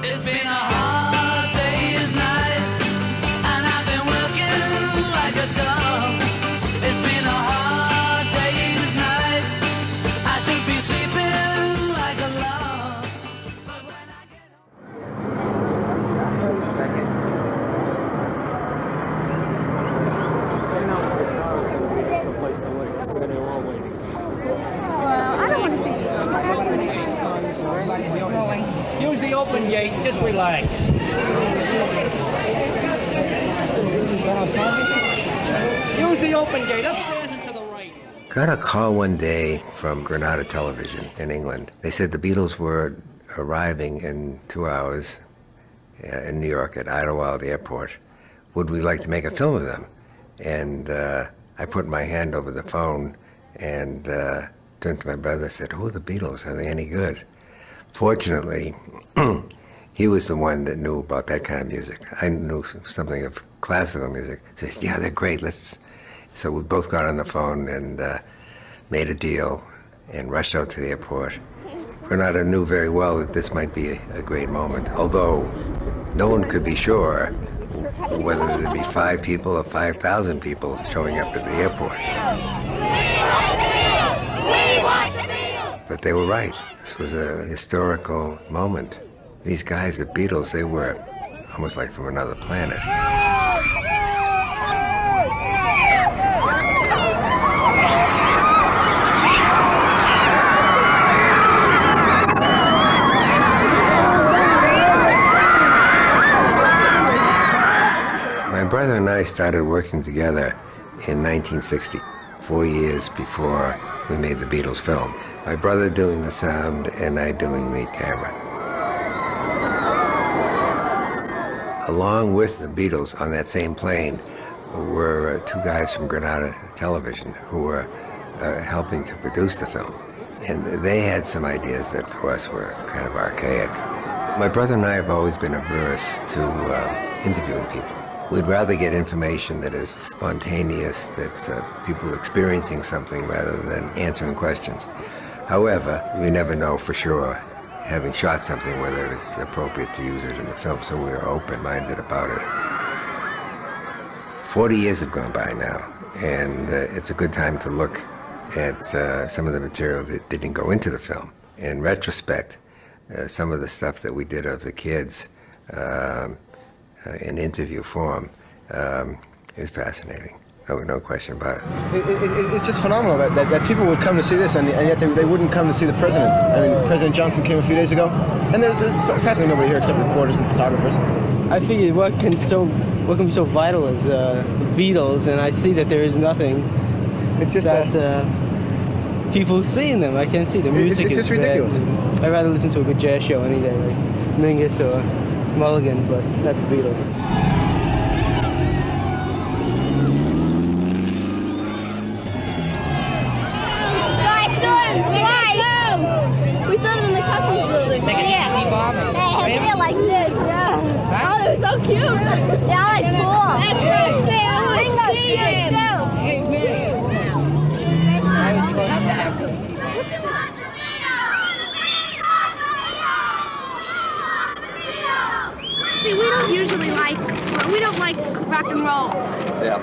It's been a hard day's night, and I've been working like a dog. It's been a hard day's night. I should be sleeping like a log. But when I get Well, I don't want to see you. Use the open gate, just relax. Use the open gate, upstairs and to the right. Got a call one day from Granada Television in England. They said the Beatles were arriving in 2 hours in New York at Idlewild Airport. Would we like to make a film of them? And I put my hand over the phone and turned to my brother and said, "Who are the Beatles? Are they any good?" Fortunately, he was the one that knew about that kind of music. I knew something of classical music. So he said, "Yeah, they're great. Let's." So we both got on the phone and made a deal and rushed out to the airport. Granada knew very well that this might be a great moment, although no one could be sure whether there'd be 5 people or 5,000 people showing up at the airport. But they were right. This was a historical moment. These guys, the Beatles, they were almost like from another planet. My brother and I started working together in 1960, 4 years before we made the Beatles film. My brother doing the sound and I doing the camera. Along with the Beatles on that same plane were 2 guys from Granada Television who were helping to produce the film. And they had some ideas that to us were kind of archaic. My brother and I have always been averse to interviewing people. We'd rather get information that is spontaneous, that people experiencing something rather than answering questions. However, we never know for sure, having shot something, whether it's appropriate to use it in the film, so we are open-minded about it. 40 years have gone by now, and it's a good time to look at some of the material that didn't go into the film. In retrospect, some of the stuff that we did of the kids in interview form is fascinating. No question about it. It's just phenomenal that people would come to see this, and yet they wouldn't come to see the president. I mean, President Johnson came a few days ago, and there's practically nobody here except reporters and photographers. I figured what can be so vital as the Beatles, and I see that there is nothing. It's just that people seeing them. I can't see the music. It's just ridiculous. I'd rather listen to a good jazz show any day, like Mingus or Mulligan, but not the Beatles. We saw them in the customs building. Yeah. They had hair like this, yeah. Oh, they were so cute. Yeah, I like cool. That's so See, we don't like rock and roll. Yeah.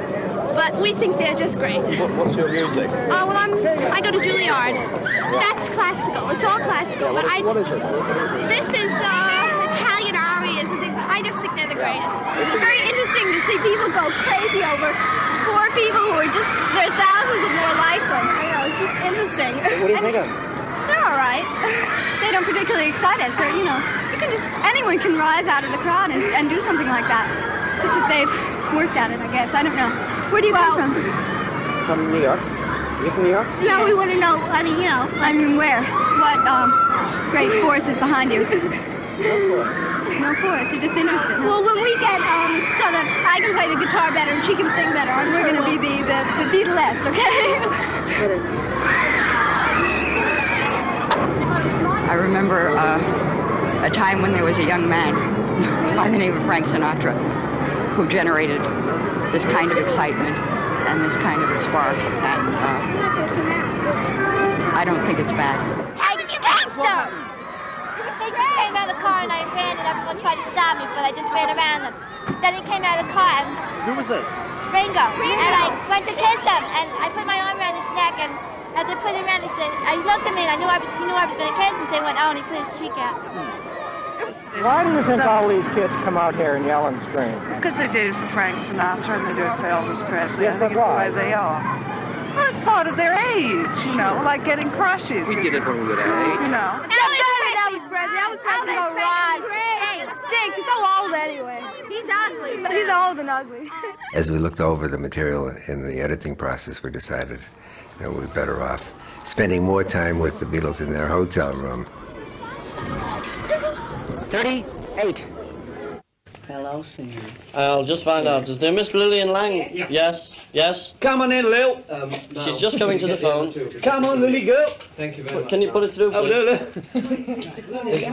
But we think they're just great. What's your music? Oh, well, I go to Juilliard. That's classical. It's all classical. Yeah, but what is it? This is Italian arias and things. I just think they're the greatest. It's very interesting to see people go crazy over poor people who are just, there are thousands of more like them. I know, it's just interesting. What do you think of them? They're all right. They don't particularly excite us. They're, anyone can rise out of the crowd and do something like that. Just that they've worked at it, I guess. I don't know. Where do you come from? From New York. You from New York? No, we want to know. I mean, where? What great force is behind you? No force. You're just interested. Huh? Well, when we get so that I can play the guitar better and she can sing better, we're going to be the Beatlettes, okay? I remember a time when there was a young man by the name of Frank Sinatra who generated this kind of excitement and this kind of a spark, and I don't think it's bad. I detest them! They just came out of the car and I ran and I everyone tried to stop me, but I just ran around them. Then he came out of the car, and Who was this? Ringo. And I went to kiss him, and I put my arm around his neck, and as I put him around, he looked at me, and he knew I was going to kiss him, so he went, oh, and he put his cheek out. Why do you think all these kids come out here and yell and scream? Because they did it for Frank Sinatra and they do it for Elvis Presley. Yes, I think but it's the why? way they are. Well, it's part of their age, you know, like getting crushes. We get it from a good age. You know. Elvis Presley. Elvis Presley go ride. Hey, stinks. He's so old anyway. He's ugly. He's old and ugly. As we looked over the material in the editing process, we decided that we're better off spending more time with the Beatles in their hotel room. 38. Hello, singer. I'll just find out. Is there Miss Lillian Lang? Yes. Yes. Come on in, Lil. She's just coming to the phone. Come on, Lily, girl. Thank you very much. Can you put it through, Oh, please? Lily.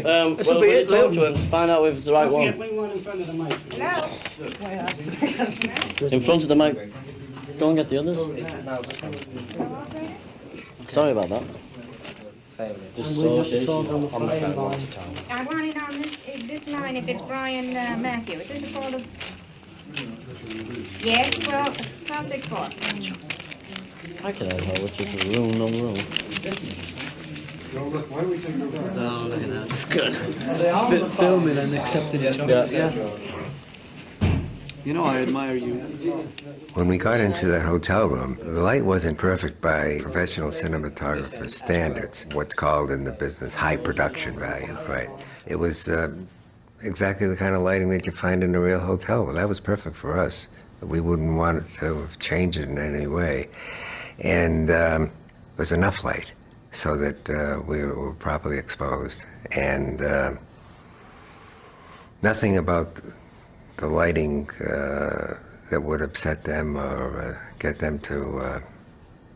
Well, will you talk to him to find out if it's the right one? In front of the mic. Go and get the others. Sorry about that. Just We have to talk on the phone. I want it on this line if it's Brian Matthew. Is this a call of... Yes, 1264. I can tell which is the room, no room. No, look at that. It's good. Film it and accept it. Yeah. You know, I admire you. When we got into that hotel room, the light wasn't perfect by professional cinematographer standards, what's called in the business high production value, right? It was exactly the kind of lighting that you find in a real hotel. Well, that was perfect for us. We wouldn't want it to change it in any way. And there was enough light so that we were properly exposed. And nothing about the lighting that would upset them or get them to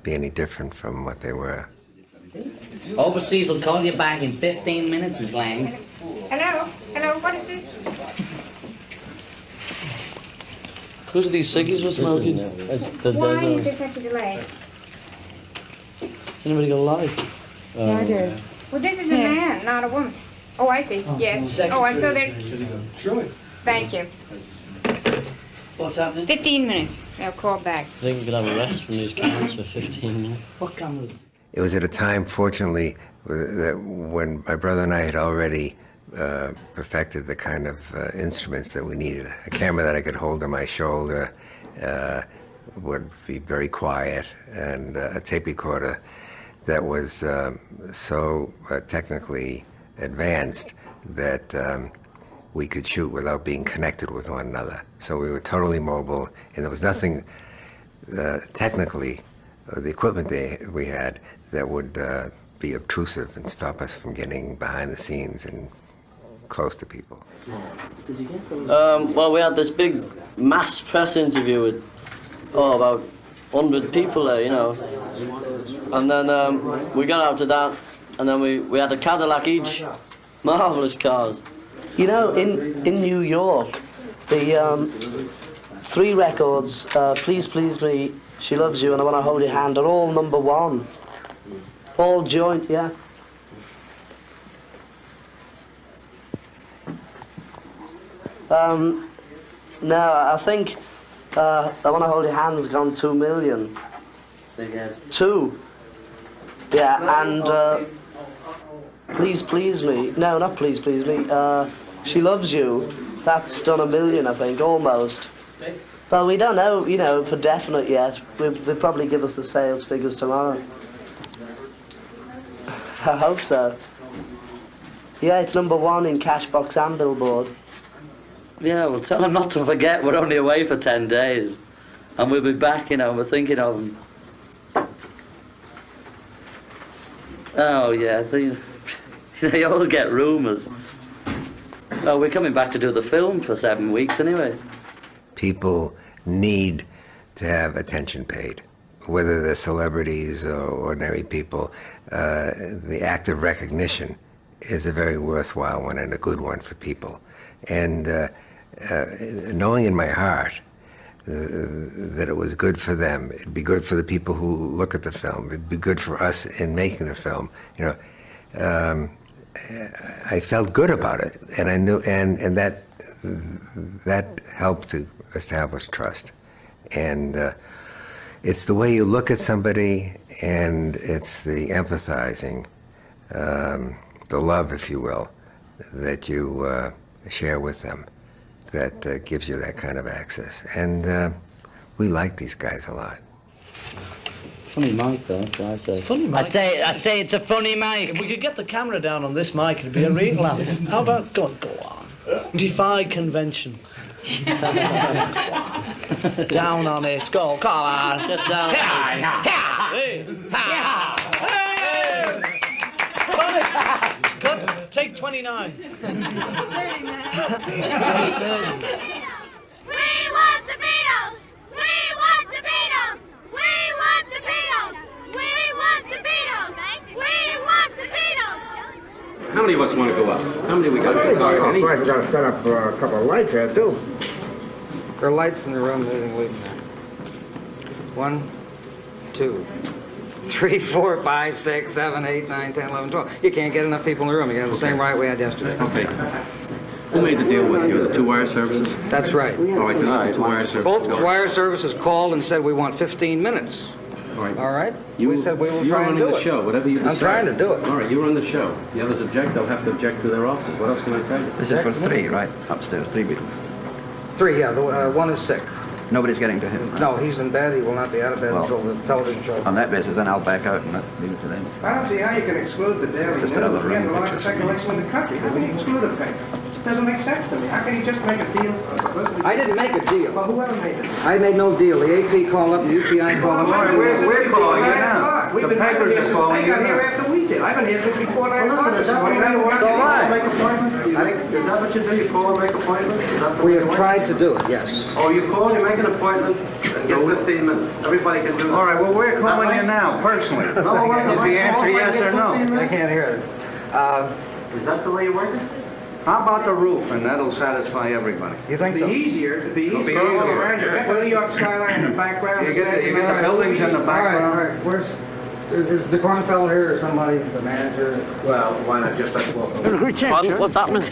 be any different from what they were. Overseas will call you back in 15 minutes, Miss Lang. Hello? Hello, what is this? Who's these ciggies we're smoking? Why is there such a delay? Anybody got a light? Yeah, I do. Well, this is a man, not a woman. Oh, I see. Yes. Oh, I saw there. Sure. Thank you. What's happening? 15 minutes. They'll call back. I think we could have a rest from these cameras for 15 minutes. What camera? It was at a time, fortunately, that when my brother and I had already perfected the kind of instruments that we needed. A camera that I could hold on my shoulder, would be very quiet, and a tape recorder that was so technically advanced that we could shoot without being connected with one another. So we were totally mobile, and there was nothing technically, the equipment we had that would be obtrusive and stop us from getting behind the scenes and close to people. Well, we had this big mass press interview with, about 100 people there, you know. And then we got out to that, and then we had a Cadillac each. Marvelous cars. You know, in New York, the 3 records, Please Please Me, She Loves You, and I Want to Hold Your Hand, are all #1. All joint, yeah. No, I think I Want to Hold Your Hand's gone 2 million. 2. Yeah, and Please Please Me, no, not Please Please Me, She Loves You, that's done 1 million, I think, almost. Well, we don't know, you know, for definite yet. They'll probably give us the sales figures tomorrow. I hope so. Yeah, it's #1 in Cashbox and Billboard. Yeah, well, tell them not to forget we're only away for 10 days. And we'll be back, you know, we're thinking of them. Oh, yeah, they all get rumours. Well, we're coming back to do the film for 7 weeks anyway. People need to have attention paid, whether they're celebrities or ordinary people. The act of recognition is a very worthwhile one and a good one for people. And knowing in my heart that it was good for them, it'd be good for the people who look at the film, it'd be good for us in making the film, you know, I felt good about it, and I knew, and that helped to establish trust. And it's the way you look at somebody, and it's the empathizing, the love, if you will, that you share with them that gives you that kind of access. And we like these guys a lot. Funny mic, though, that's what I say. Funny mic. I say it's a funny mic. If we could get the camera down on this mic, it'd be a real laugh. How about, go on. Defy convention. Down on it, go, come on. Get down. Cut, take 29. We want the Beatles! We want the Beatles! We want the Beatles! We want the Beatles! We want the Beatles! How many of us want to go up? How many we got to talk? Oh, we got to set up a couple of lights here, too. There are lights in the room that are waiting there. 1, 2, 3, 4, 5, 6, 7, 8, 9, 10, 11, 12. You can't get enough people in the room. You have the same right we had yesterday. Okay. Who made the deal with you? The 2 wire services? That's right. All right, the 2 wire services. Both wire services called and said we want 15 minutes. All right. All right? We said we will You're try and running do the it. show, whatever you decide. I'm trying to do it. All right, you run the show. The others object, they'll have to object to their offices. What else can I tell you? This is for 3, right? Upstairs, 3 Beatles. 3, yeah. The one is sick. Nobody's getting to him. Right? No, he's in bed. He will not be out of bed until the television show. On that basis, then I'll back out and leave it to them. I don't see how you can exclude the daily Just news. another We have room the largest picture. circulation in the country. How can you exclude a paper? It doesn't make sense to me. How can you just make a deal? I didn't make a deal. Well, whoever made it. I made no deal. The AP called up, the UPI called up. We're calling you now. We've been papers are calling you They got here now. after we did. I've been here since before 9 o'clock. Is that what you do? So am I. Make appointments? Is that what you do? You call and make appointments? Is that the We way have it tried to do it, yes. works? Oh, you call, you make an appointment, and get 15 minutes. Everybody can do that. All right, well, we're calling you now, personally. No, what's Is the answer yes or no? 15 minutes? I can't hear this. Is that the way you work it? How about the roof, and that'll satisfy everybody? You think so? It'll be easier. It'll be easier. You get the New York skyline in the background. You get the buildings in the background. All right. Where's is the Kornfeld here or somebody, the manager? Well, why not just us walk over? What's happening?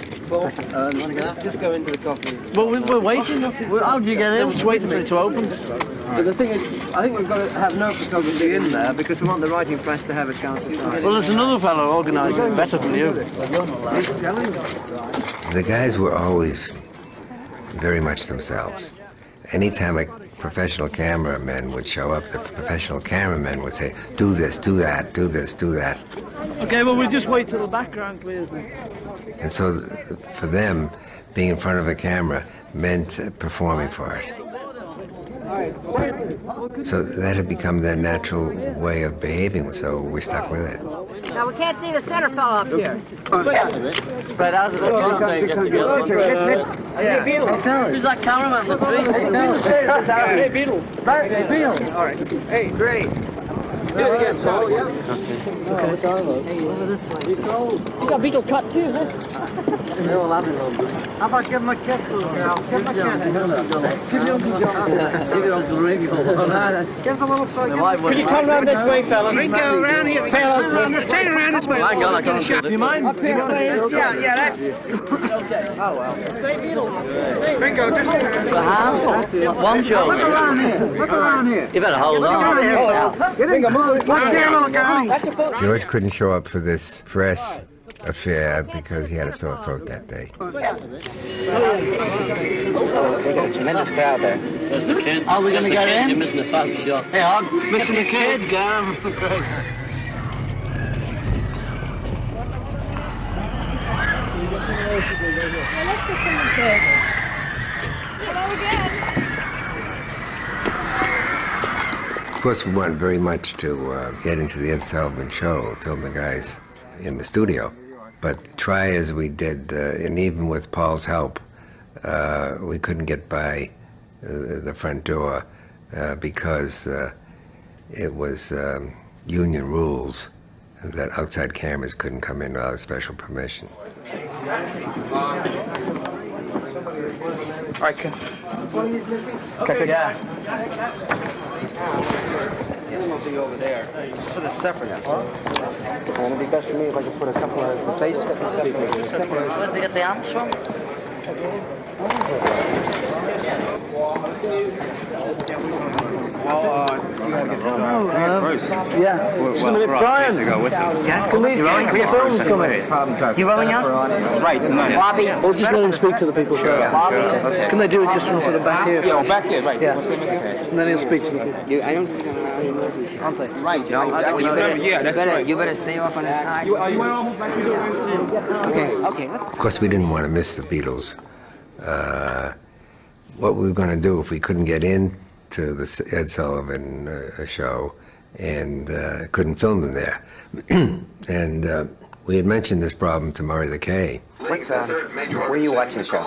Just go into the coffee. Well, we're waiting. How do you get in? We're just waiting for it to open. But the thing is, I think we've got to have no photography in there because we want the writing press to have a chance of time. Well, there's another fellow organising it better than you. The guys were always very much themselves. Anytime a professional cameraman would show up, the professional cameraman would say, do this, do that, do this, do that. Okay, well, we'll just wait till the background clears. And so for them, being in front of a camera meant performing for it. So that had become their natural way of behaving, so we stuck with it. Now, we can't see the center fellow up here. Spread out a little. Get together. Who's that cameraman? Hey, Beatles. Hey, Beatles. All right. Hey, great. Do it again, so yeah. Okay. You got Beatle cut too, huh? How about give him a kiss, little girl? Give him a kiss. Give him Uncle Ringo. Give him a little hug. Can you turn around this way, fellas? Ringo, around here. Fellas, stay around this way. My God, I can't shoot. Do you mind? Yeah, that's... Okay. Oh, well. Ringo, just... One show. Look around here. Look around here. You better hold on. Ringo, move. Look here, little girl. George couldn't show up for this press affair because he had a sore throat that day. Tremendous crowd there. There's the kids. Are we going to get in? You're missing the fab shot. Hey, I'm missing the kids. Great. Let's get someone there. Hello again. Of course, we wanted very much to get into the Ed Sullivan Show, film the guys in the studio. But try as we did, and even with Paul's help, we couldn't get by the front door because it was union rules that outside cameras couldn't come in without special permission. All right, cut it. It will be over there. Sort of separate. And it'd be best for me if I could put a couple of face cuts and stuff. Where did they get the amps from? Yeah. Just a minute, Brian. Can we film's coming? You rolling out? Right. Bobby. We'll just let him speak to the people first. Okay. Can they do it just from sort of back here? Yeah, back here, right. Yeah. And then he'll speak to the people. I don't think I'm allowed any movies. Aren't they? Right. Yeah, that's right. You better stay off on the side. Okay. Of course, we didn't want to miss the Beatles. What we were going to do if we couldn't get into the Ed Sullivan show and couldn't film them there. And we had mentioned this problem to Murray the K. What's, where are you watching the show?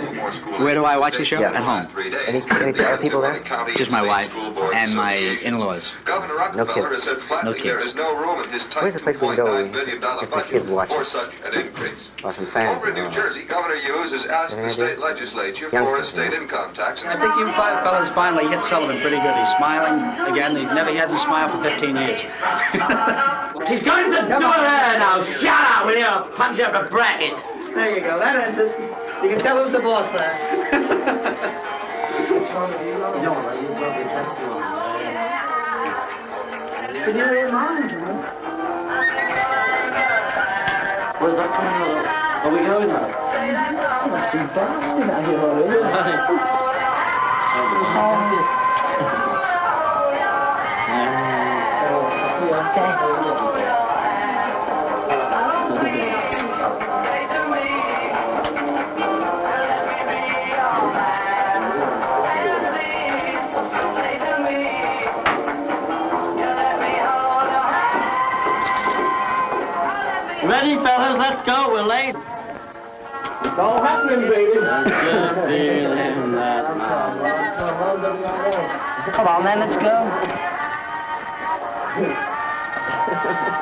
Where do I watch the show? Yeah. At home. Any other people there? Just my wife and my in-laws. No kids? No kids. Where's the place we can go where we can get some kids watching? Or some fans? New Jersey Governor Hughes has asked the state legislature for a state income tax. I think you five fellas finally hit Sullivan pretty good. He's smiling again. He hasn't smiled for 15 years. She's going to do it now. Shut up, will you? Punch up the bracket. There you go. That ends it. You can tell who's the boss now. Can you hear mine? Where's that coming out? Are we going now? Oh, must be blasting out here already. Ready, fellas? Let's go. We're late. It's all happening, baby. Just feeling that now. Come on, man, let's go.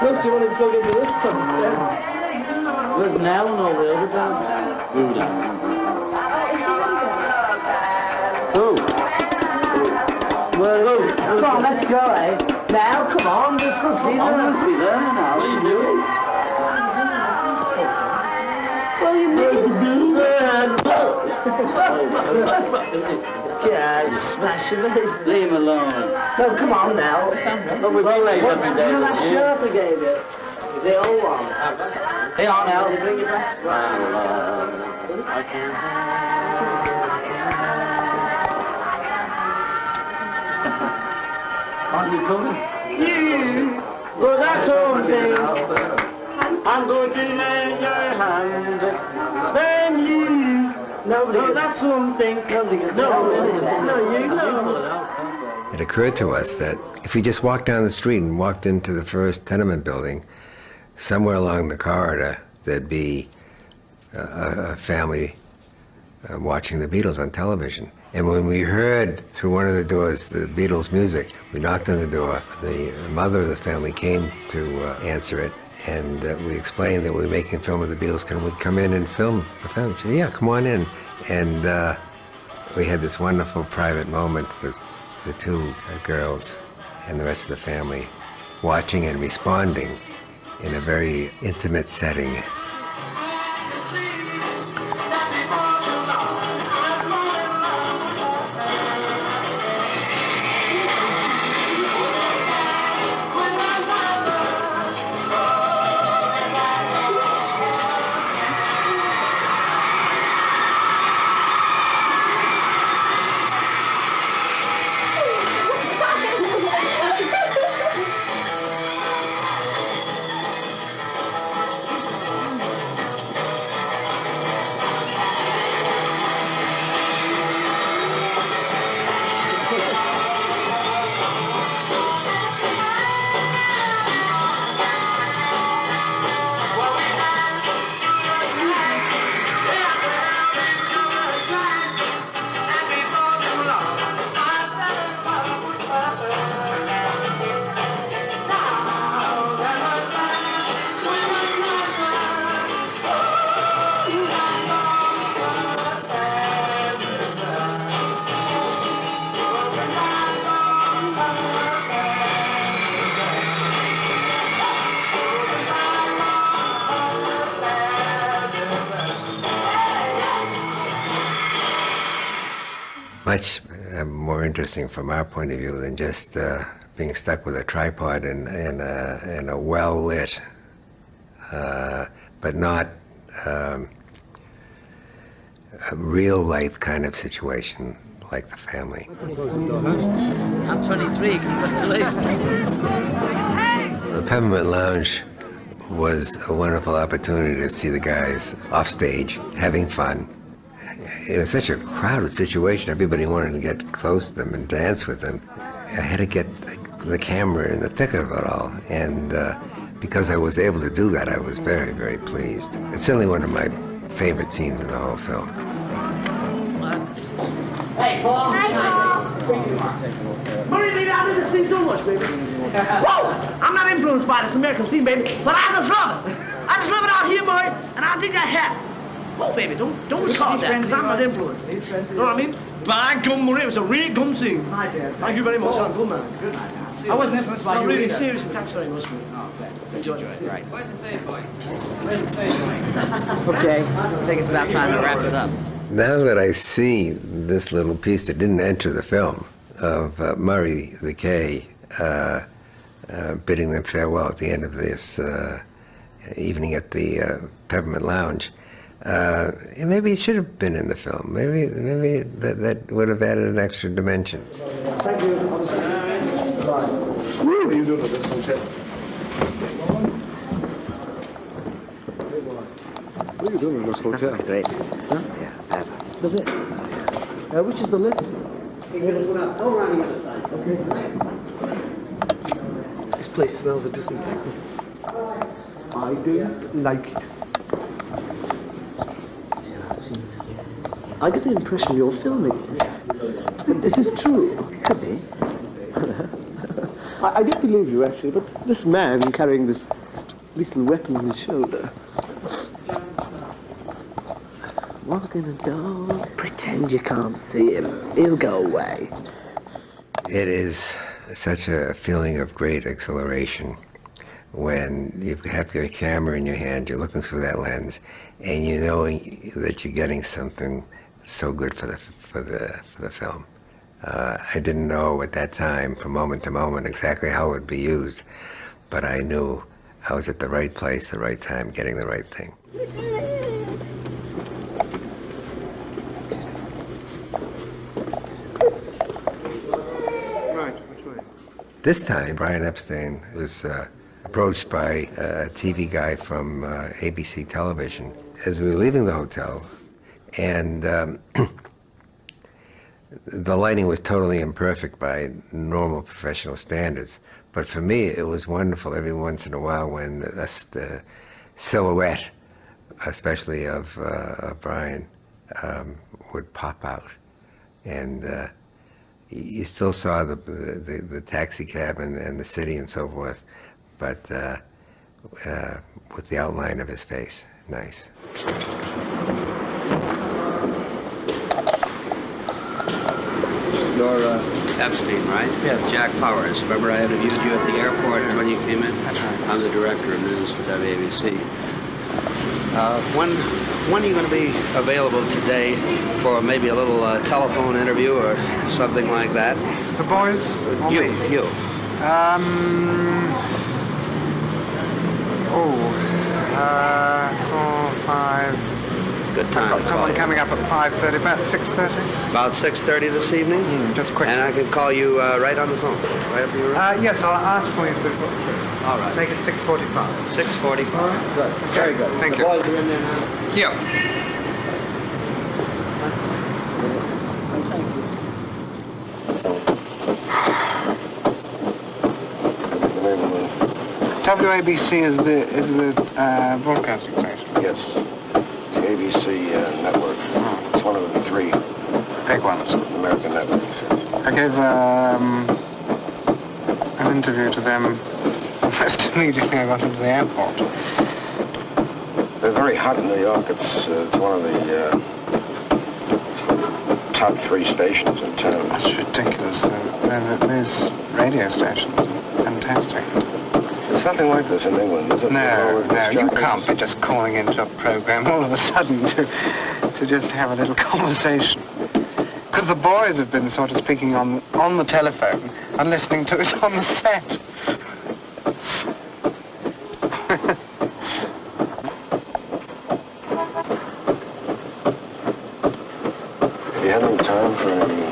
Look, do you want to go into this place instead? There's Nell and all the other guys. Who? Well, who? Come on, let's go, eh? Now, come on, this must be I'm going to be there now. What are you doing? Well, you need to be there. God, smash him. Leave him alone. No, come on now. But we've been late every day. You know that shirt I gave you? The old one. Hey, on now. They bring it back? I can't. Aren't you coming? You. Well, that's something. I'm going to lay your hand. Then you. No, that's something. No, you know. It occurred to us that if we just walked down the street and walked into the first tenement building, somewhere along the corridor, there'd be a family watching the Beatles on television. And when we heard through one of the doors the Beatles music, we knocked on the door. The mother of the family came to answer it, and we explained that we were making a film of the Beatles. Can we come in and film the family? She said, yeah, come on in. And we had this wonderful private moment with the two girls and the rest of the family watching and responding in a very intimate setting. much more interesting from our point of view than just being stuck with a tripod in a well-lit, but not a real-life kind of situation like the family. I'm 23, congratulations. The Peppermint Lounge was a wonderful opportunity to see the guys off stage, having fun. It was such a crowded situation. Everybody wanted to get close to them and dance with them. I had to get the camera in the thick of it all. And because I was able to do that, I was very, very pleased. It's certainly one of my favorite scenes in the whole film. Hey, Paul. Hi, Paul. Murray, baby, I didn't see so much, baby. Whoa! I'm not influenced by this American scene, baby, but I just love it. I just love it out here, Murray, and I dig that hat. Oh, baby, don't recall that, because I'm not influenced. You know what I mean? By gum, Murray, it was a real gum scene. Hi, Dad. Thank you very much. I'm good, man. Good night. I wasn't influenced by you. No, really, seriously, thanks very much, man. Oh, okay. Enjoy it. Right. Where's the third boy? Where's the third boy? Okay, I think it's about time to wrap it up. Now that I see this little piece that didn't enter the film of Murray the K bidding them farewell at the end of this evening at the Peppermint Lounge, maybe it should have been in the film. Maybe that would have added an extra dimension. Thank you. What are you doing with this one, Chet? What are you doing in this hotel? That's great. Huh? Yeah, fabulous. That's it. Which is the lift? This place smells of disinfectant. I do like it. I get the impression you're filming. Is this true? Could be. I don't believe you, actually, but this man carrying this lethal weapon on his shoulder. Walking a dog. Pretend you can't see him. He'll go away. It is such a feeling of great exhilaration when you have your camera in your hand, you're looking through that lens, and you know that you're getting something so good for the film. I didn't know at that time, from moment to moment, exactly how it would be used, but I knew I was at the right place, the right time, getting the right thing. This time, Brian Epstein was approached by a TV guy from ABC television as we were leaving the hotel, and the lighting was totally imperfect by normal professional standards. But for me, it was wonderful every once in a while when the silhouette, especially of Brian, would pop out. And you still saw the taxi cab and the city and so forth, but with the outline of his face. Nice. You're Epstein, right? Yes. Jack Powers. Remember I interviewed you at the airport when you came in? That's right. I'm the director of news for WABC. When are you going to be available today for maybe a little telephone interview or something like that? The boys? You. 4, 5... Good time. I've got someone coming up at 5:30, about 6:30. About 6:30 this evening? Just quick. And I can call you right on the phone, right up your room? Yes, I'll ask for you if they've got through. All right. Make it 6:45. 6:45. All right. Good. Very good. Thank the you. Boys are in there now? Yeah. WABC is the broadcasting station. Yes, the ABC network. It's one of the three big ones. American networks. I gave an interview to them almost immediately I got into the airport. They're very hot in New York. It's one of the top 3 stations in town. That's ridiculous. These radio stations are fantastic. There's nothing like this in England, is it? No, you can't be just calling into a program all of a sudden to just have a little conversation. Because the boys have been sort of speaking on the telephone and listening to it on the set. Have you had any time for any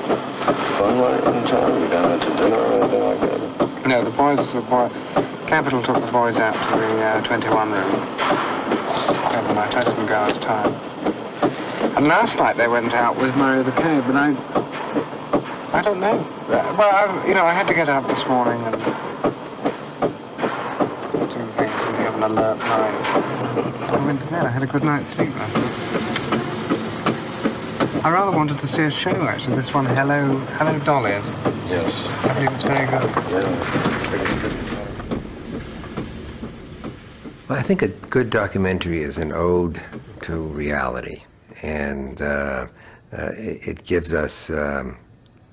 fun while you're in town? You gone out to dinner or anything like that? No, Capital took the boys out to the 21 room. The other night, I didn't go this time. And last night they went out with Murray the K, but I don't know. Well, I had to get up this morning and do things and have an alert mind. I went to bed. I had a good night's sleep last night. I rather wanted to see a show, actually. This one, Hello Dolly, is it? Yes. I believe it's very good. Well, I think a good documentary is an ode to reality, and it gives us our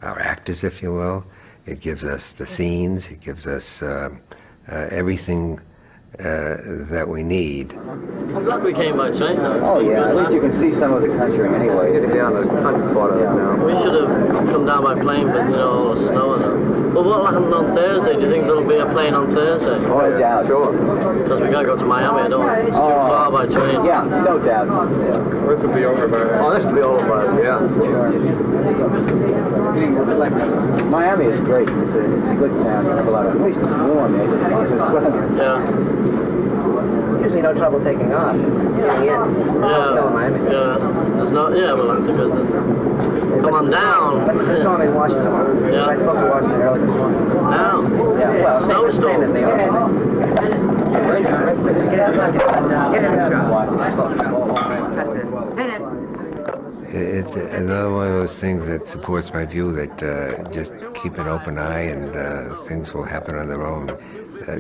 actors, if you will. It gives us the scenes. It gives us everything that we need. I'm glad we came by train though. Oh yeah, at least you can see some of the country anyway. Yeah, on the country part of it now. We should have come down by plane, but all the snow and that. Well, what'll happen on Thursday? Do you think there'll be a plane on Thursday? Oh, I doubt. Sure. Because we gotta go to Miami, It's too far by train. Yeah, no doubt. Yeah. This will be over by then. Oh, this will be over by then, yeah. Miami is great. It's a good town. You have a lot of, at least it's warm. Yeah. Usually no trouble taking off. It's getting in. Snow in Miami. Yeah. There's no. Yeah. Well, that's a good thing. Come on down. But there's a storm in Washington. Yeah. I spoke to Washington early this morning. Now. Yeah. Well, snowstorm. Same as New York. It's another one of those things that supports my view that just keep an open eye and things will happen on their own.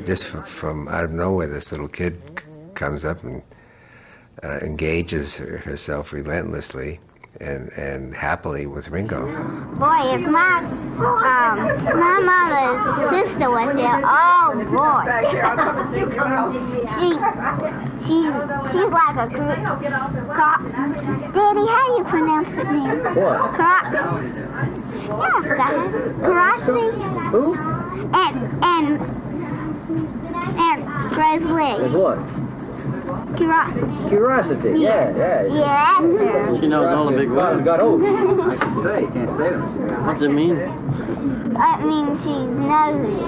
Just from out of nowhere, this little kid comes up and engages herself relentlessly and happily with Ringo. Boy, if my mother's sister was there, oh boy, she's like a croc. Daddy, how do you pronounce the name? What? Croc. Yeah, I forgot it. Karasi. Who? And Presley. With what? Curiosity. Yeah. Yes, sir. She knows all the big words. Got old. I can say. You can't say them. What's it mean? That means she's nosy.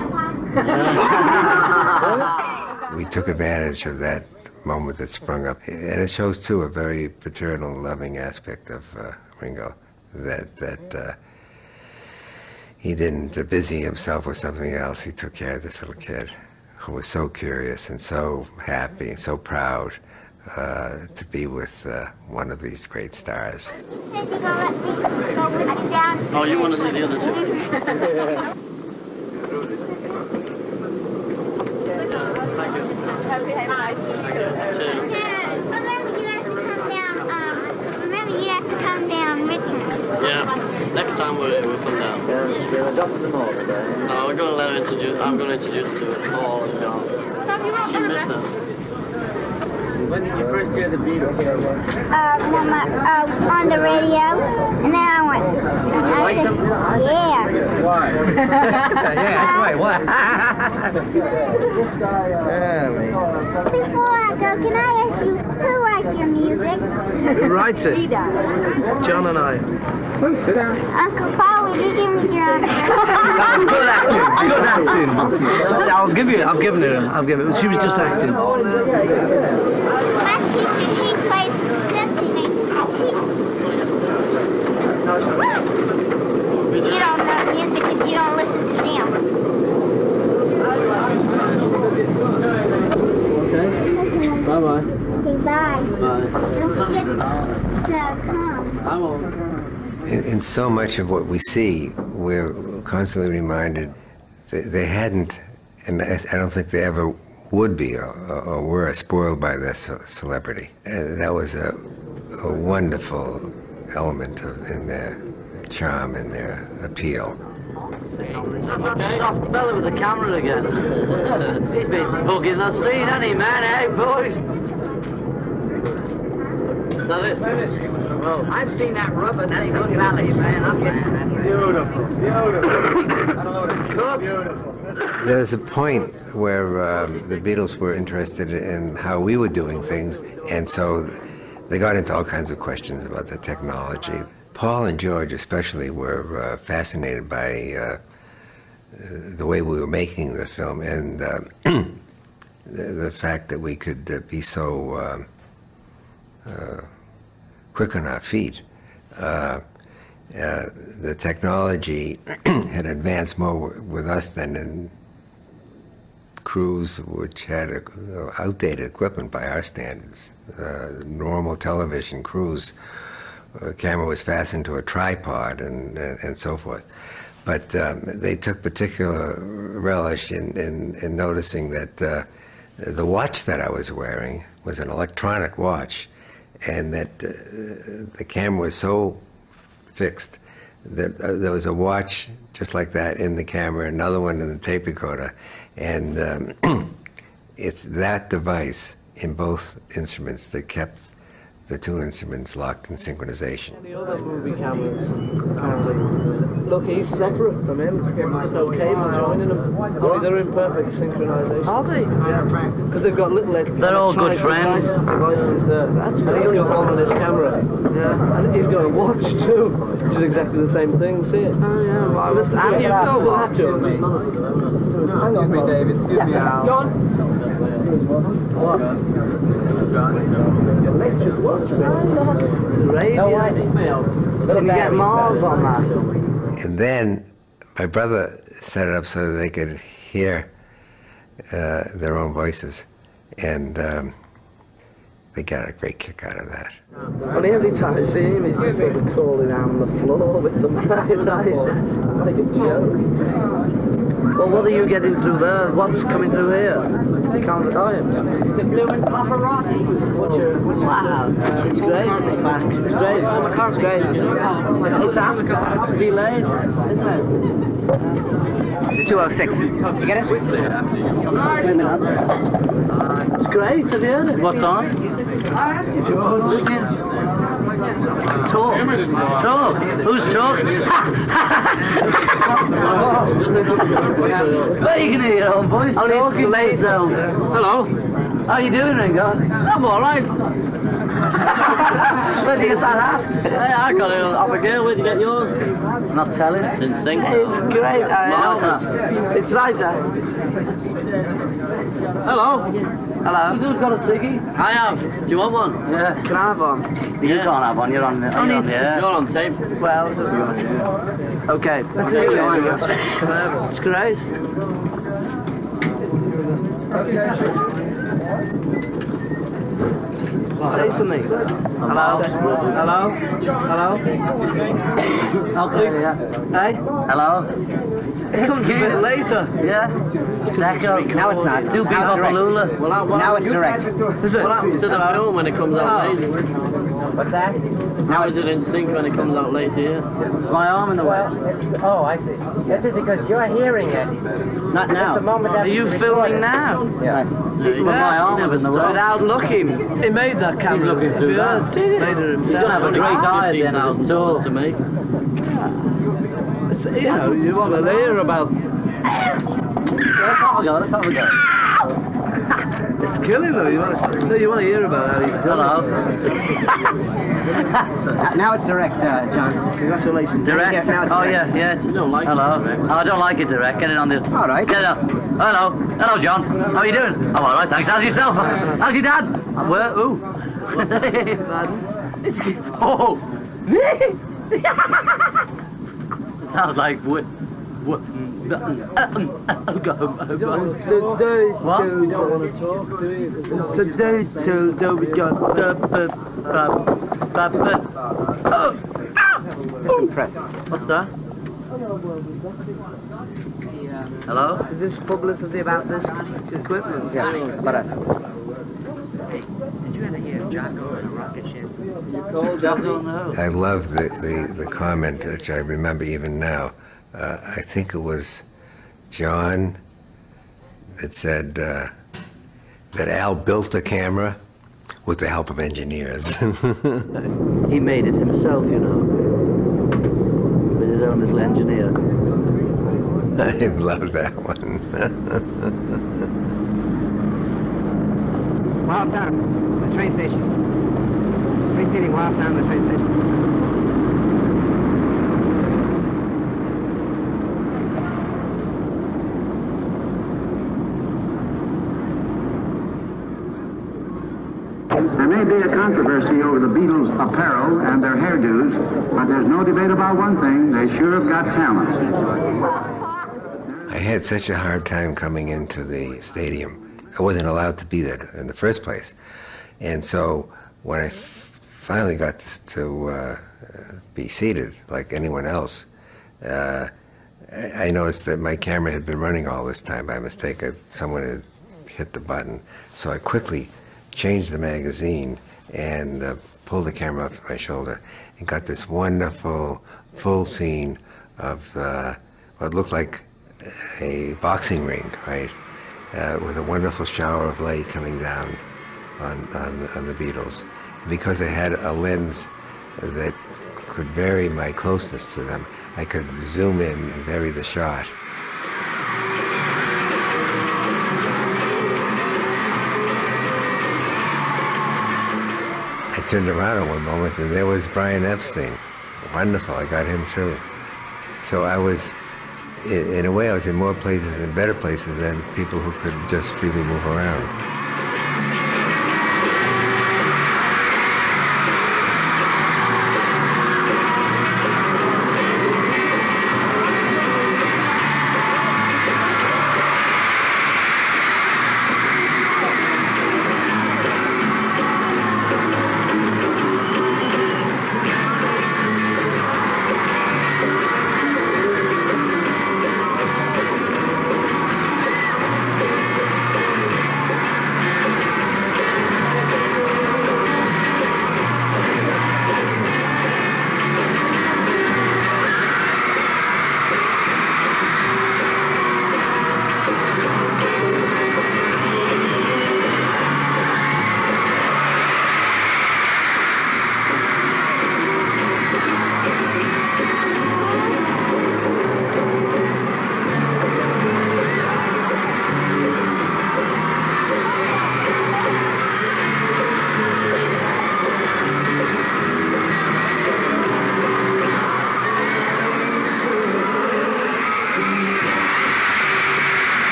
We took advantage of that moment that sprung up, and it shows too a very paternal, loving aspect of Ringo, that he didn't busy himself with something else. He took care of this little kid who was so curious and so happy and so proud to be with one of these great stars. Oh, you want to see the other two? Remember you have to come down Richmond. Yeah, next time we'll come down. They're adopting them all today. No, we're going to let her introduce. I'm going to introduce her to it. Paul and John. She missed them. When did you first hear the Beatles? On the radio, and then I went. And I liked said, them? Yeah. Why? Yeah, that's right. Why? Before I go, can I ask you who writes your music? Who writes it? He does. John and I. Please sit down. Uncle Paul, would you give me your That was good acting. Good acting. I'll give it. She was just acting. My teacher, she plays symphony. You don't know music if you don't listen to them. Okay. Bye-bye. Okay, bye. Bye. Don't forget to come. I won't. In so much of what we see, we're constantly reminded that they hadn't, and I don't think they ever would be or were spoiled by their celebrity. And that was a wonderful element in their charm and their appeal. Soft fella with the camera again. He's been bugging that scene, hasn't he, man? Hey, boys? So that it? Well, I've seen that rubber. That's a valley, man. I'm getting that. Beautiful, beautiful. There was a point where the Beatles were interested in how we were doing things, and so they got into all kinds of questions about the technology. Paul and George especially were fascinated by the way we were making the film, and the fact that we could be so quick on our feet. The technology had advanced more with us than in crews which had outdated equipment by our standards. Normal television crews, camera was fastened to a tripod and so forth. But they took particular relish in noticing that the watch that I was wearing was an electronic watch, and that the camera was so fixed that there was a watch just like that in the camera, another one in the tape recorder, and it's that device in both instruments that kept the two instruments locked in synchronization. The other movie cameras, apparently. Look, he's separate from him. There's no cable joining them. Only they're in perfect synchronization. Are they? Yeah. Because they've got little They're all good friends. Devices there. That's good. He's got one on his camera. Yeah. And he's got a watch too, which is exactly the same thing. See it? Oh yeah. Well, I must have you go Excuse me, David. Excuse me, Al. John. What? Electric watch, radio. Can you get miles on that? And then my brother set it up so that they could hear their own voices, and they got a great kick out of that. Only every time I see him, he's just sort of crawling down the floor with them. That is like a joke. Well, what are you getting through there? What's coming through here? You can't time. The blue and paparazzi. Wow. It's great. It's great. It's great. It's after. It's delayed, isn't it? 206. You get it? It's great. Have you heard it? What's on? Talk. Talk? Who's talking? Well, you can hear your own voice. Only it's delayed though. Hello. How you doing, Ringo? I'm all right. Where did you get that? Hey, I got it off a girl. Where'd you get yours? Not telling. It's in sync. It's great. It's right there. Hello. Hello. Who's got a ciggy? I have. Do you want one? Yeah. Can I have one? You can't have one. You're on the air. You're on tape. Well, it doesn't matter. Okay. Let's hear it. It's great. Say something. Hello? Hello? Hello? Hey? Hello? It comes a bit later. Yeah? Echo. Now it's not. Do Beatles. Now it's direct. Is it? What happens to the film when it comes out later? What's that? How is it in sync when it comes out later here? Is my arm in the way? Oh, I see. That's it because you're hearing it. Not now. The moment Are you filming now? Yeah. My arm was in the way. Without looking. He made that camera. He's looking through that. Did he? Made it himself. He's going to have a great eye then, Al. To me. You know, you want to hear about... Let's have a go. Let's have a go. It's killing them. You want to hear about how he's done. Hello. Now it's direct, John. Congratulations. Direct? Now it's Oh, direct. yeah. It's, You don't like hello. it direct. Oh, I don't like it direct. Get it on the... All right. Get it up. Hello. Hello, John. How are you doing? I'm all right, thanks. How's yourself? How's your dad? Where? Who? Oh! Sounds like what? What? Today, till we got Press. What's that? Hello? Is this publicity about this equipment? Yeah, but Did you ever hear Jocko in a rocket ship? I love the comment, which I remember even now. I think it was John that said that Al built a camera with the help of engineers. He made it himself, you know, with his own little engineer. I love that one. Wild sound, the train station. Preceding wild sound, the train station. There may be a controversy over the Beatles' apparel and their hairdos, but there's no debate about one thing: they sure have got talent. I had such a hard time coming into the stadium. I wasn't allowed to be there in the first place. And so when I finally got to be seated like anyone else, I noticed that my camera had been running all this time by mistake. Someone had hit the button. So I quickly changed the magazine and pulled the camera up to my shoulder and got this wonderful full scene of what looked like a boxing ring, right, with a wonderful shower of light coming down on the Beatles. And because I had a lens that could vary my closeness to them, I could zoom in and vary the shot. I turned around at one moment and there was Brian Epstein. Wonderful, I got him through. So I was, in a way, I was in more places and better places than people who could just freely move around.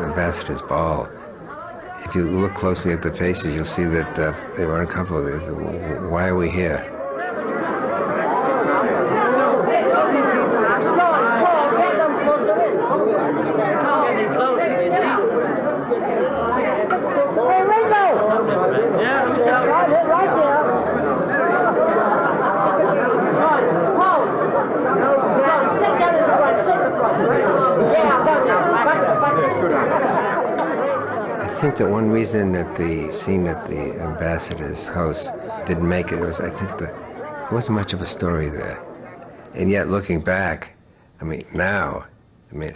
Ambassador's Ball. If you look closely at the faces, you'll see that they were uncomfortable. Why are we here? Hey, Ringo! Yeah, right there. Sit down in the front. I think that one reason that the scene at the Ambassador's house didn't make it was I think there wasn't much of a story there. And yet looking back, I mean, now, in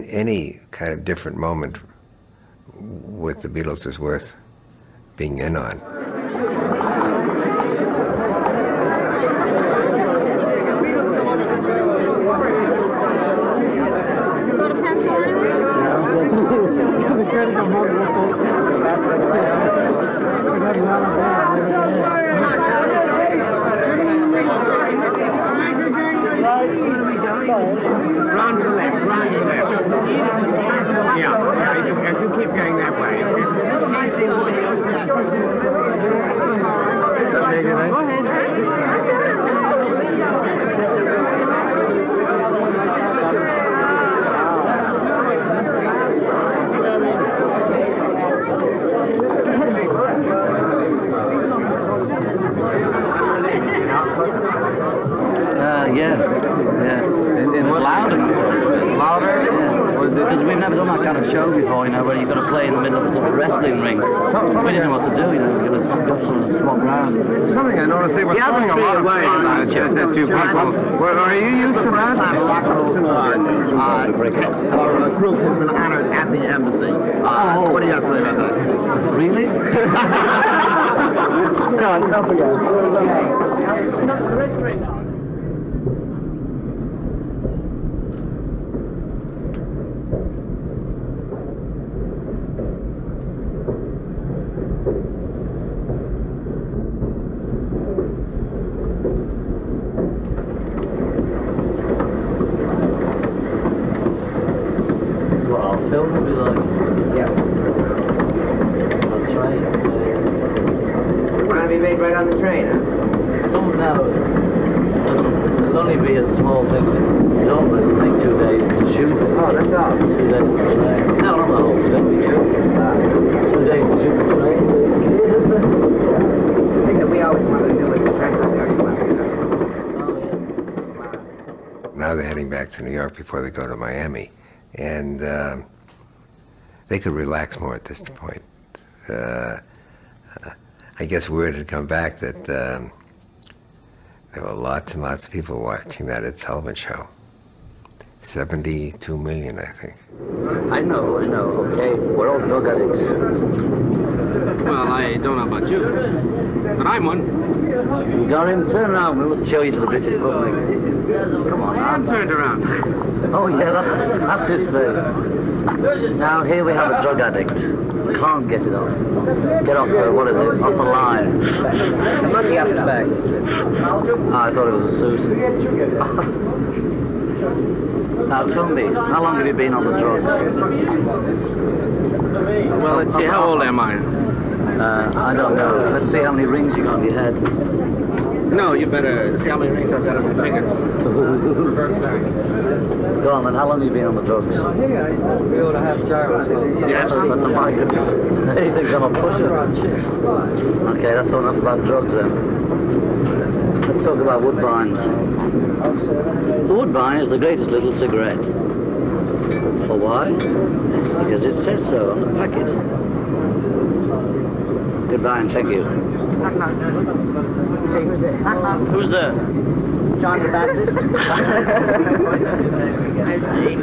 any kind of different moment with the Beatles is worth being in on. Round to the left, round to the left. Yeah, if you keep going that way. Go ahead. because we've never done that kind of show before, you know, where you've got to play in the middle of a sort of wrestling ring. We didn't know what to do, you know, you've got to sort of swap round. Something I noticed they were throwing a lot of worried about the two people. Well, are you used to that? Our group has been honored at the embassy. What do you have to say about that? Really? No, don't forget. Film will be like. Yeah. That's right. It's going to be made right on the train, huh? Some now. It'll only be a small thing. It's over. It'll take 2 days to shoot it. Oh, that's all. 2 days to train. No, not the whole film. 2 days to shoot the train. The thing that we always wanted to do is try something already left. Now they're heading back to New York before they go to Miami. And they could relax more at this point. I guess word had come back that there were lots and lots of people watching that Ed Sullivan show. 72 million, I think. I know, okay. We're all drug addicts. Well, I don't know about you, but I'm one. You got him? Turn around. We must show you to the British public. Come on, I'm turned around. Oh, yeah, that's his face. Now, here we have a drug addict. Can't get it off. Get off the, what is it? Off the line. Monkey off his back. Oh, I thought it was a suit. Now, tell me, how long have you been on the drugs? Well, let's see, how old am I? I don't know. Let's see how many rings you got on your head. No, you better see how many rings I've got on my finger. Reverse back. Go on, then. How long have you been on the drugs? 3.5 gyros. Yes, that's a migrant. He thinks I'm a pusher. Okay, that's all enough about drugs then. Let's talk about Woodbines. The Woodbine is the greatest little cigarette. For why? Because it says so on the packet. Goodbye and thank you. Who's there? John the Baptist. I see.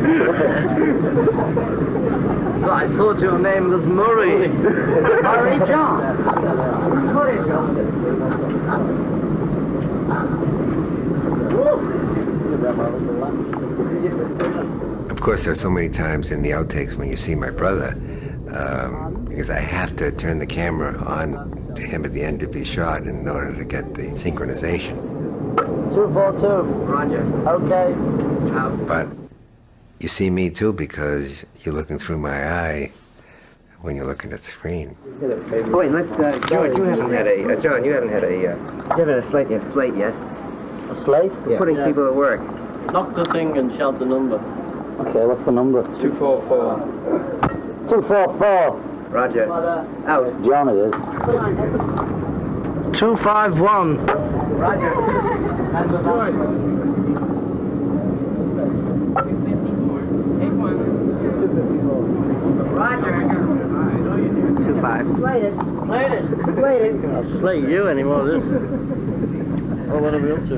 I thought your name was Murray. Murray John. Murray John. Of course, there's so many times in the outtakes when you see my brother, because I have to turn the camera on to him at the end of each shot in order to get the synchronization. 242. Roger. Okay. But you see me too because you're looking through my eye when you're looking at the screen. Oh, wait, George, you haven't had a, John, you haven't had a slate yet. A slate? Yeah. Putting people to work. Knock the thing and shout the number. Okay, what's the number? 244. 244. Roger. Out. John it is. 251. Roger. Roger. 25. Slate it. I'll slate you anymore, this. Oh, what are we up to?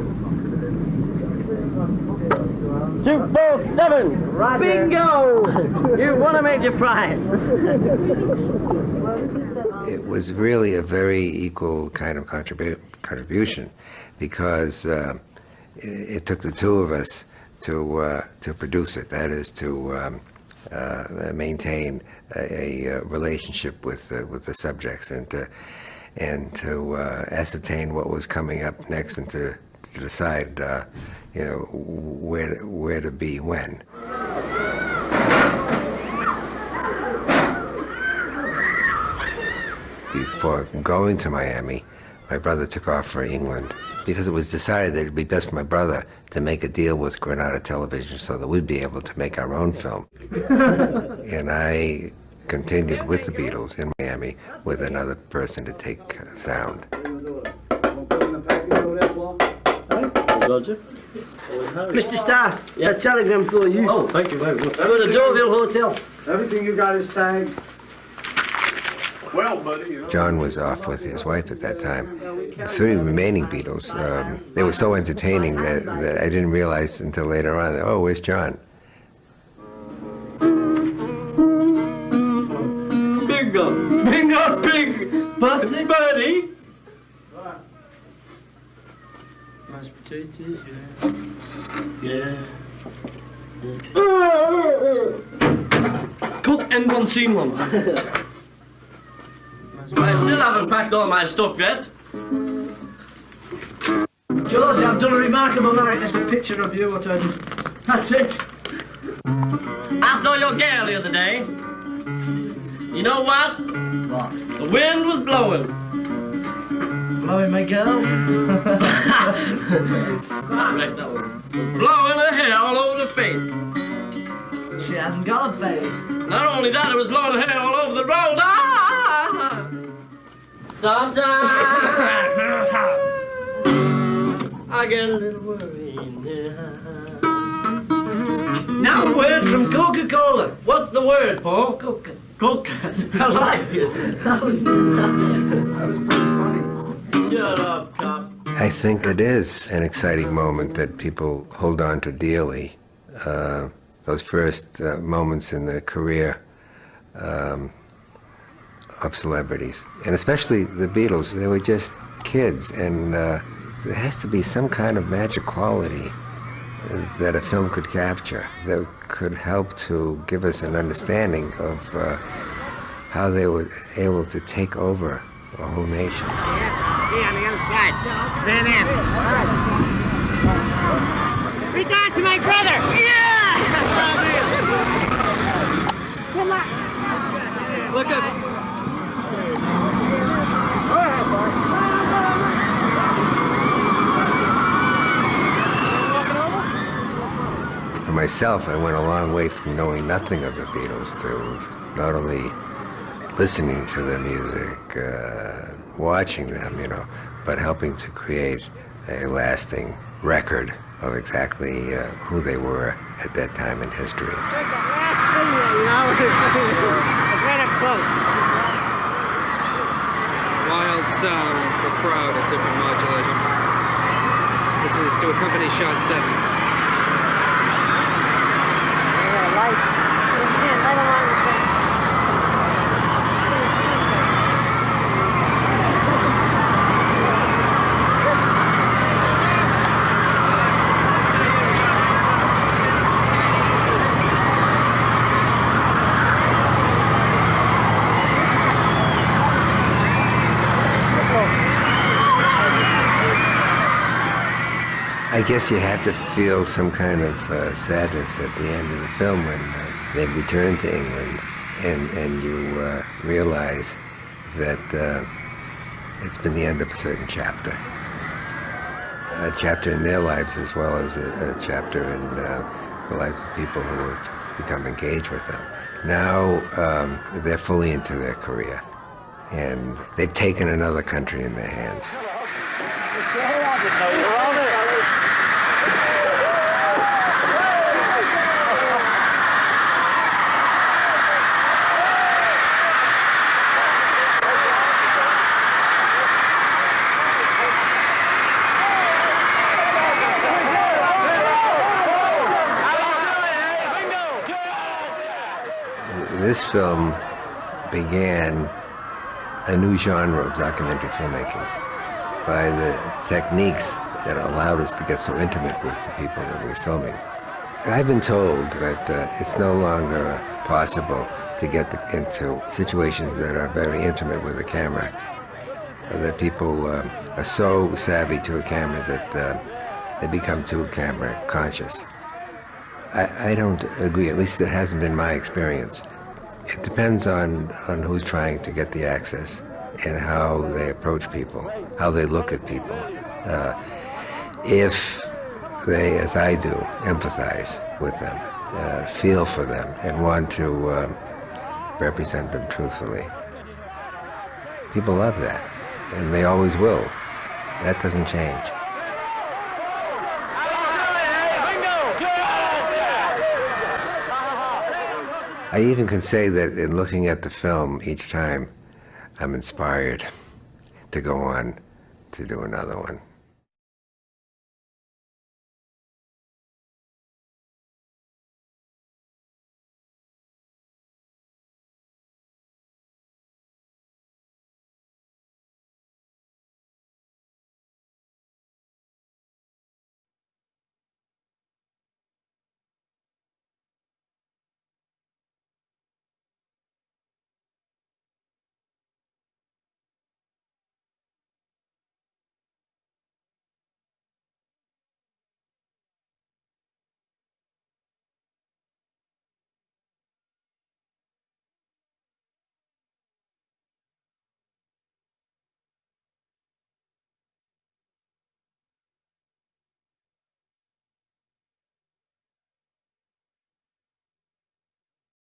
247. Roger. Bingo! You won a major prize. It was really a very equal kind of contribution because it took the two of us to produce it. That is to maintain a relationship with the subjects and to ascertain what was coming up next and to decide where to be when. Before going to Miami, my brother took off for England because it was decided that it'd be best for my brother to make a deal with Granada Television so that we'd be able to make our own film. And I continued with the Beatles in Miami with another person to take sound. Roger. Mr. Starr, a telegram for you. Oh, thank you very much. I'm at the Deauville Hotel. Everything you got is tagged. Well, buddy. John was off with his wife at that time. The three remaining Beatles, they were so entertaining that I didn't realize until later on, oh, where's John? Bingo! Bingo, pig! Birthday, buddy! Mashed potatoes, yeah. Cook and one scene one. I still haven't packed all my stuff yet. George, I've done a remarkable night. There's a picture of you, what I did. That's it. I saw your girl the other day. You know what? What? The wind was blowing. Blowing my girl? Correct, that one. Blowing her hair all over the face. She hasn't got a face. Not only that, it was blowing her hair all over the road. Ah! Sometimes I get a little worried. Now a word from Coca-Cola. What's the word, Paul? Coke. I like it. That was pretty funny. Shut up, cop. I think it is an exciting moment that people hold on to dearly. Those first moments in the career of celebrities, and especially the Beatles. They were just kids, and there has to be some kind of magic quality that a film could capture that could help to give us an understanding of how they were able to take over a whole nation. Yeah, on the other side. Van in. Read that to my brother! Yeah! Good luck. Look up. For myself, I went a long way from knowing nothing of the Beatles to not only listening to their music, watching them, but helping to create a lasting record of exactly who they were at that time in history. It's right up close. Wild sound for crowd at different modulation. This is to accompany shot 7. I guess you have to feel some kind of sadness at the end of the film when they return to England and you realize that it's been the end of a certain chapter. A chapter in their lives as well as a chapter in the lives of people who have become engaged with them. Now they're fully into their career and they've taken another country in their hands. This film began a new genre of documentary filmmaking by the techniques that allowed us to get so intimate with the people that we're filming. I've been told that it's no longer possible to get into situations that are very intimate with the camera, that people are so savvy to a camera that they become too camera conscious. I don't agree, at least it hasn't been my experience. It depends on who's trying to get the access and how they approach people, how they look at people. If they, as I do, empathize with them, feel for them, and want to represent them truthfully. People love that, and they always will. That doesn't change. I even can say that in looking at the film each time, I'm inspired to go on to do another one.